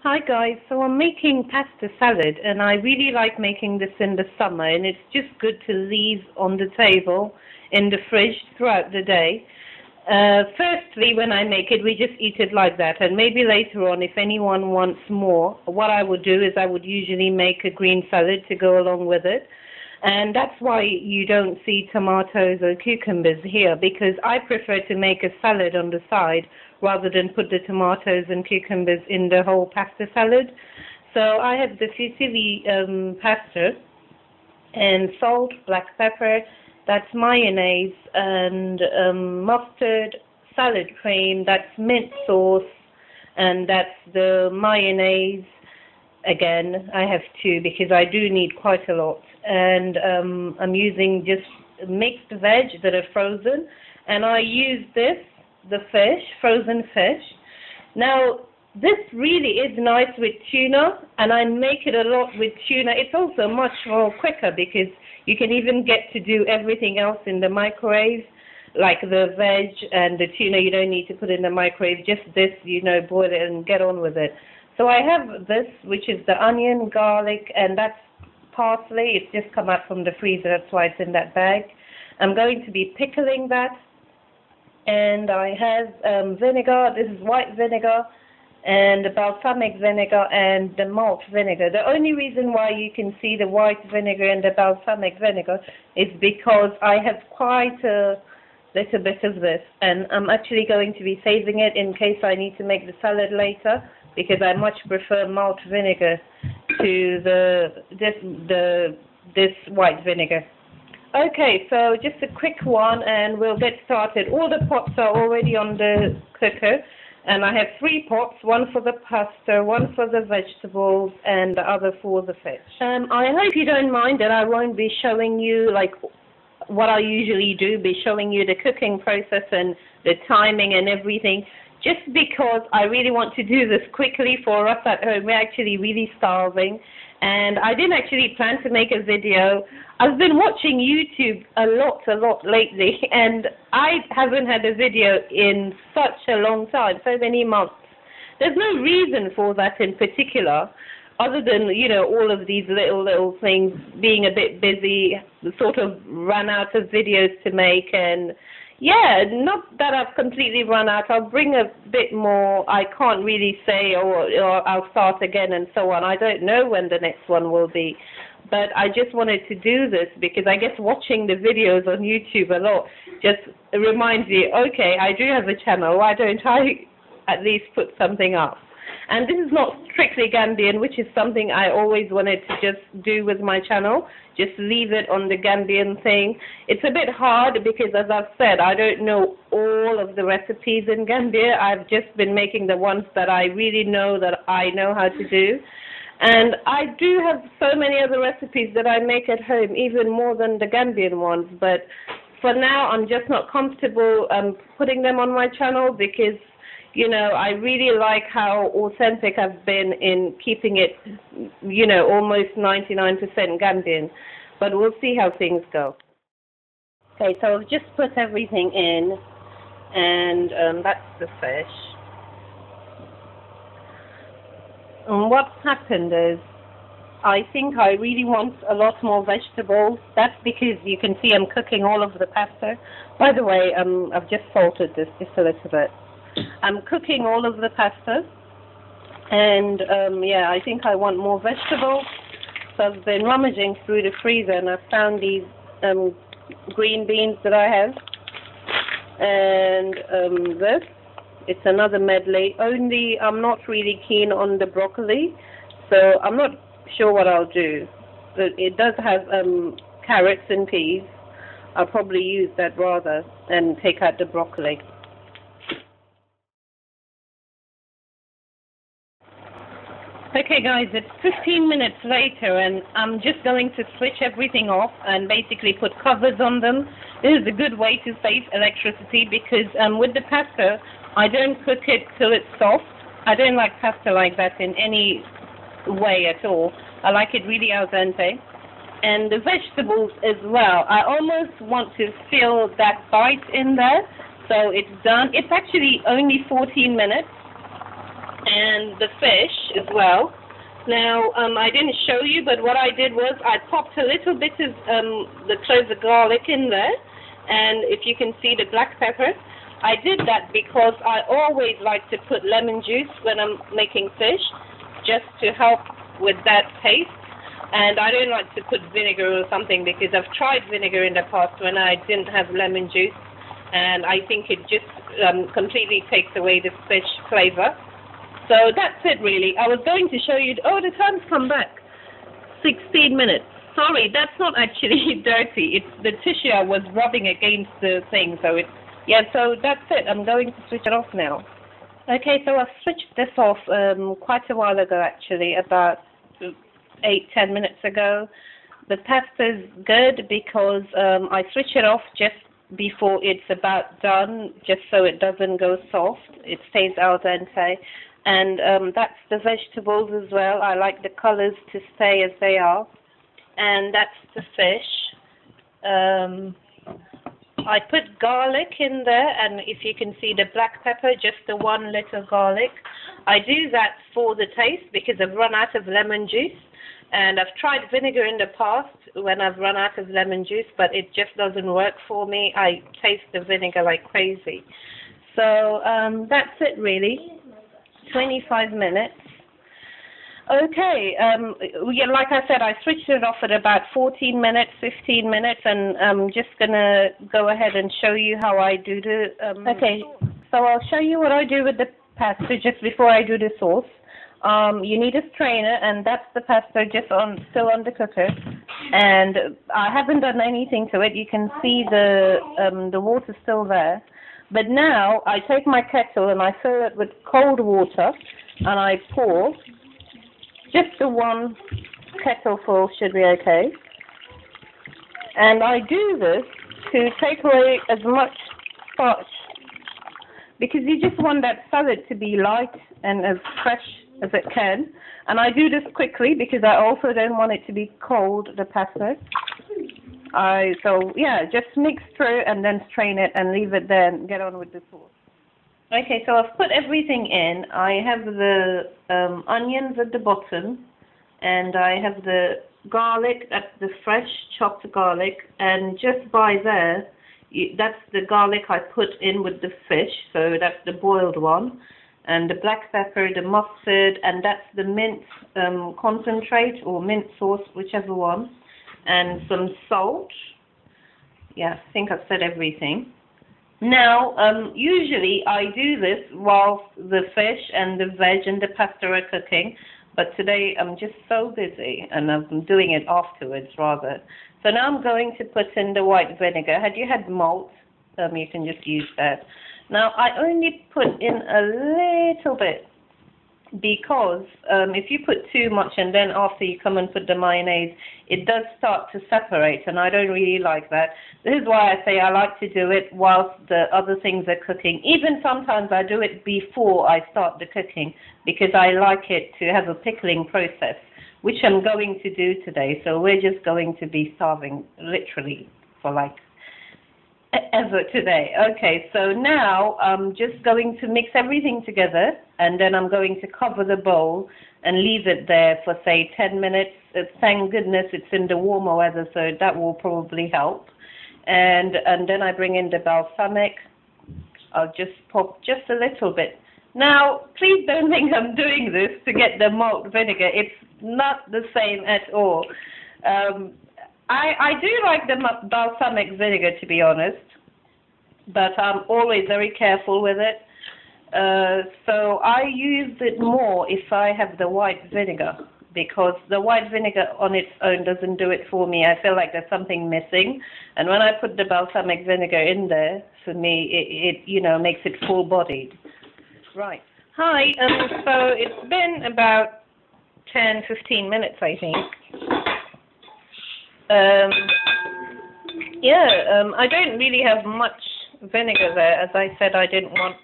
Hi guys, so I'm making pasta salad and I really like making this in the summer, and it's just good to leave on the table in the fridge throughout the day. Firstly, when I make it, we just eat it like that, and maybe later on if anyone wants more, what I would do is I would usually make a green salad to go along with it. And that's why you don't see tomatoes or cucumbers here, because I prefer to make a salad on the side rather than put the tomatoes and cucumbers in the whole pasta salad. So I have the fusilli pasta and salt, black pepper, that's mayonnaise, and mustard, salad cream, that's mint sauce, and that's the mayonnaise. Again, I have two because I do need quite a lot. And I'm using just mixed veg that are frozen. And I use this, the fish, frozen fish. Now, this really is nice with tuna, and I make it a lot with tuna. It's also much more quicker because you can even get to do everything else in the microwave, like the veg and the tuna. You don't need to put in the microwave. Just this, boil it and get on with it. So I have this, which is the onion, garlic, and that's parsley. It's just come out from the freezer, that's why it's in that bag. I'm going to be pickling that. And I have vinegar. This is white vinegar, and the balsamic vinegar and the malt vinegar. The only reason why you can see the white vinegar and the balsamic vinegar is because I have quite a little bit of this, and I'm actually going to be saving it in case I need to make the salad later, because I much prefer malt vinegar to this white vinegar. Okay, so just a quick one and we'll get started. All the pots are already on the cooker, and I have 3 pots, one for the pasta, one for the vegetables, and the other for the fish. I hope you don't mind that I won't be showing you like what I usually do, be showing you the cooking process and the timing and everything, just because I really want to do this quickly for us at home. We're actually really starving, and I didn't actually plan to make a video. I've been watching YouTube a lot lately, and I haven't had a video in such a long time, so many months. There's no reason for that in particular, other than, all of these little things, being a bit busy, sort of ran out of videos to make, and yeah, not that I've completely run out. I'll bring a bit more. I can't really say, or I'll start again and so on. I don't know when the next one will be. But I just wanted to do this because I guess watching the videos on YouTube a lot just reminds you, okay, I do have a channel. Why don't I at least put something up? And this is not strictly Gambian, which is something I always wanted to just do with my channel, just leave it on the Gambian thing. It's a bit hard because, as I've said, I don't know all of the recipes in Gambia. I've just been making the ones that I really know that I know how to do. And I do have so many other recipes that I make at home, even more than the Gambian ones. But for now, I'm just not comfortable putting them on my channel because, I really like how authentic I've been in keeping it, almost 99% Gambian. But we'll see how things go. Okay, so I've just put everything in, and that's the fish. And what's happened is, I think I really want a lot more vegetables. That's because you can see I'm cooking all of the pasta. By the way, I've just salted this just a little bit. I'm cooking all of the pasta, and yeah, I think I want more vegetables. So I've been rummaging through the freezer, and I've found these green beans that I have, and this. It's another medley. Only I'm not really keen on the broccoli, so I'm not sure what I'll do. But it does have carrots and peas. I'll probably use that rather and take out the broccoli. Okay guys, it's 15 minutes later, and I'm just going to switch everything off and basically put covers on them. This is a good way to save electricity because with the pasta, I don't cook it till it's soft. I don't like pasta like that in any way at all. I like it really al dente. And the vegetables as well, I almost want to feel that bite in there. So it's done. It's actually only 14 minutes. and the fish as well. Now, I didn't show you, but what I did was I popped a little bit of the cloves of garlic in there, and if you can see the black pepper. I did that because I always like to put lemon juice when I'm making fish, just to help with that taste. And I don't like to put vinegar or something because I've tried vinegar in the past when I didn't have lemon juice, and I think it just completely takes away the fish flavor. So that's it really. I was going to show you, oh, the time's come back, 16 minutes. Sorry, that's not actually dirty. It's the tissue I was rubbing against the thing, so it's, yeah, so that's it. I'm going to switch it off now. Okay, so I've switched this off quite a while ago actually, about 8-10 minutes ago. The pasta's good because I switch it off just before it's about done, just so it doesn't go soft. It stays al dente. And that's the vegetables as well. I like the colors to stay as they are. And that's the fish. I put garlic in there, and if you can see the black pepper, just the 1 little garlic. I do that for the taste because I've run out of lemon juice, and I've tried vinegar in the past when I've run out of lemon juice, but it just doesn't work for me. I taste the vinegar like crazy. So that's it really. 25 minutes. Okay, yeah, like I said, I switched it off at about 14 minutes, 15 minutes, and I'm just going to go ahead and show you how I do the... okay, so I'll show you what I do with the pasta just before I do the sauce. You need a strainer, and that's the pasta just still on the cooker. And I haven't done anything to it. You can see the water still there. But now I take my kettle and I fill it with cold water, and I pour. Just the 1 kettleful should be okay. And I do this to take away as much starch, because you just want that salad to be light and as fresh as it can. And I do this quickly because I also don't want it to be cold, the pasta. So yeah, just mix through and then strain it and leave it there and get on with the sauce. Okay, so I've put everything in. I have the onions at the bottom, and I have the garlic, that's the fresh chopped garlic, and just by there, that's the garlic I put in with the fish, so that's the boiled one, and the black pepper, the mustard, and that's the mint concentrate or mint sauce, whichever one, and some salt. Yeah, I think I've said everything. Now, usually I do this whilst the fish and the veg and the pasta are cooking, but today I'm just so busy and I'm doing it afterwards rather. So now I'm going to put in the white vinegar. Had you had malt, you can just use that. Now, I only put in a little bit because if you put too much and then after you come and put the mayonnaise, it does start to separate, and I don't really like that. This is why I say I like to do it whilst the other things are cooking. Even sometimes I do it before I start the cooking because I like it to have a pickling process, which I'm going to do today. So we're just going to be starving literally for like ever today. Okay, so now I'm just going to mix everything together, and then I'm going to cover the bowl and leave it there for say 10 minutes. Thank goodness it's in the warmer weather, so that will probably help. And then I bring in the balsamic. I'll just pop just a little bit. Now, please don't think I'm doing this to get the malt vinegar. It's not the same at all. I do like the balsamic vinegar, to be honest, but I'm always very careful with it. So I use it more if I have the white vinegar, because the white vinegar on its own doesn't do it for me. I feel like there's something missing. And when I put the balsamic vinegar in there, for me, it you know, makes it full-bodied. Right. Hi, so it's been about 10-15 minutes, I think. I don't really have much vinegar there. As I said, I didn't want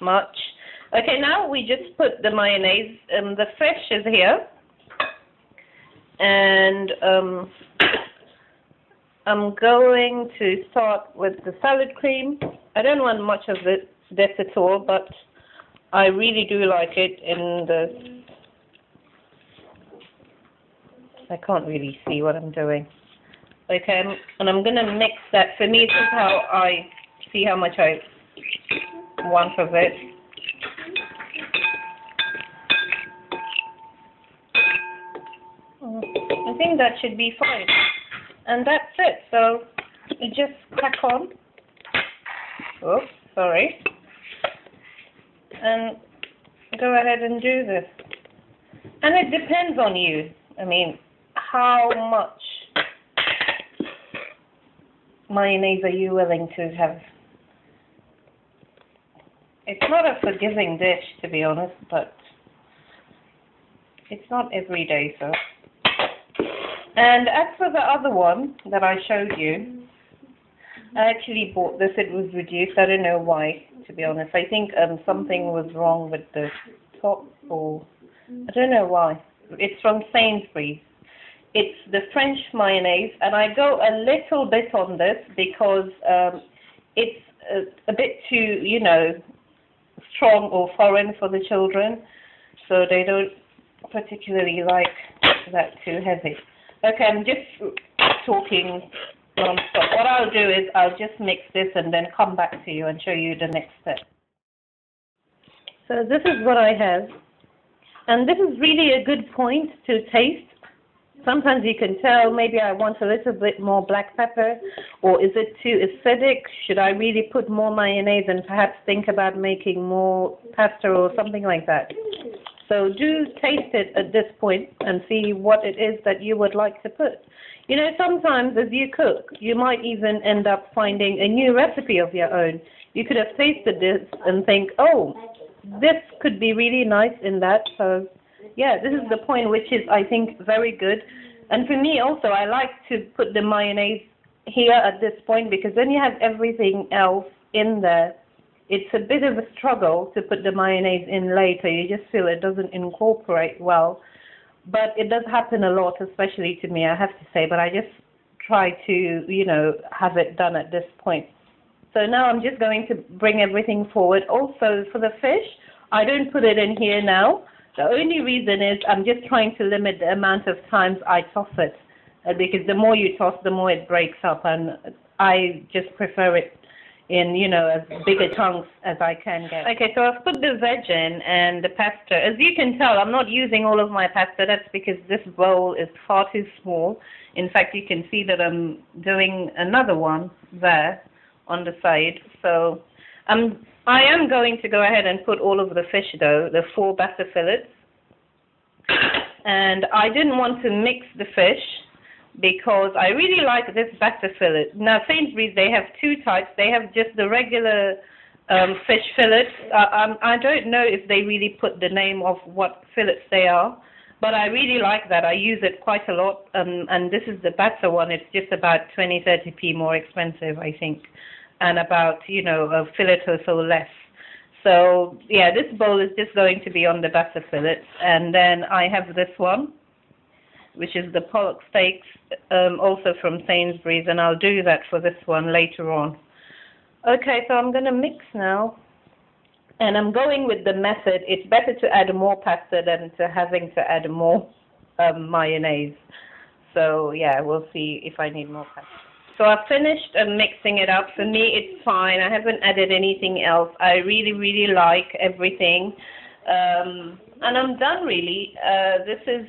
much. Okay, now we just put the mayonnaise. The fish is here. And I'm going to start with the salad cream. I don't want much of this at all, but I really do like it in the... I can't really see what I'm doing. Okay, and I'm going to mix that. For me, this is how I see how much I want of it. I think that should be fine. And that's it. So you just crack on. Oops, sorry. And go ahead and do this. And it depends on you. I mean, how much mayonnaise are you willing to have? It's not a forgiving dish, to be honest, but it's not every day, so. And as for the other one that I showed you, I actually bought this. It was reduced. I don't know why, to be honest. I think something was wrong with the top, or I don't know why. It's from Sainsbury's. It's the French mayonnaise, and I go a little bit on this because it's a bit too, you know, strong or foreign for the children, so they don't particularly like that too heavy. Okay, I'm just talking non-stop. What I'll do is I'll just mix this and then come back to you and show you the next step. So this is what I have, and this is really a good point to taste. Sometimes you can tell maybe I want a little bit more black pepper, or is it too acidic? Should I really put more mayonnaise and perhaps think about making more pasta or something like that? So do taste it at this point and see what it is that you would like to put. You know, sometimes as you cook, you might even end up finding a new recipe of your own. You could have tasted this and think, oh, this could be really nice in that. So yeah, this is the point, which is, I think, very good. And for me also, I like to put the mayonnaise here at this point, because then you have everything else in there. It's a bit of a struggle to put the mayonnaise in later. You just feel it doesn't incorporate well. But it does happen a lot, especially to me, I have to say. But I just try to, you know, have it done at this point. So now I'm just going to bring everything forward. Also, for the fish, I don't put it in here now. The only reason is I'm just trying to limit the amount of times I toss it. Because the more you toss, the more it breaks up. And I just prefer it in, you know, as bigger chunks as I can get. Okay, so I've put the veg in and the pasta. As you can tell, I'm not using all of my pasta. That's because this bowl is far too small. In fact, you can see that I'm doing another one there on the side. So I am going to go ahead and put all of the fish, though, the 4 batter fillets. And I didn't want to mix the fish, because I really like this batter fillet. Now, Sainsbury's, they have 2 types. They have just the regular fish fillets. I don't know if they really put the name of what fillets they are, but I really like that. I use it quite a lot, and this is the batter one. It's just about 20-30p more expensive, I think, and about, you know, a fillet or so less. So, yeah, this bowl is just going to be on the batter fillets, and then I have this one, which is the pollock steaks, also from Sainsbury's, and I'll do that for this one later on. Okay, so I'm going to mix now, and I'm going with the method. It's better to add more pasta than to having to add more mayonnaise. So, yeah, we'll see if I need more pasta. So I've finished mixing it up. For me, it's fine. I haven't added anything else. I really, really like everything. And I'm done, really. This is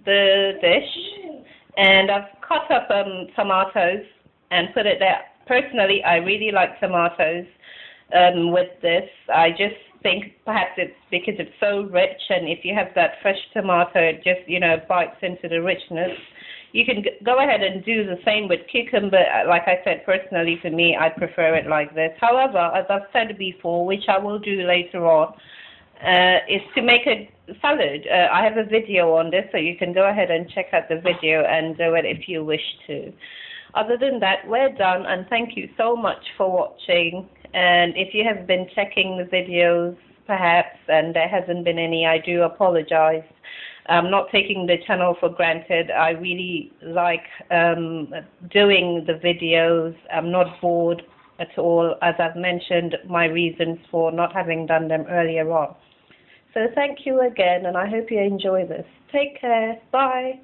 the dish, and I've cut up tomatoes and put it there. Personally, I really like tomatoes with this. I just think perhaps it's because it's so rich, and if you have that fresh tomato, it just, you know, bites into the richness. You can go ahead and do the same with cucumber. Like I said, personally, for me, I prefer it like this. However, as I've said before, which I will do later on, is to make a salad. I have a video on this, so you can go ahead and check out the video and do it if you wish to. Other than that, we're done, and thank you so much for watching. And if you have been checking the videos, perhaps, and there hasn't been any, I do apologize. I'm not taking the channel for granted. I really like doing the videos. I'm not bored at all, as I've mentioned my reasons for not having done them earlier on. So thank you again, and I hope you enjoy this. Take care. Bye.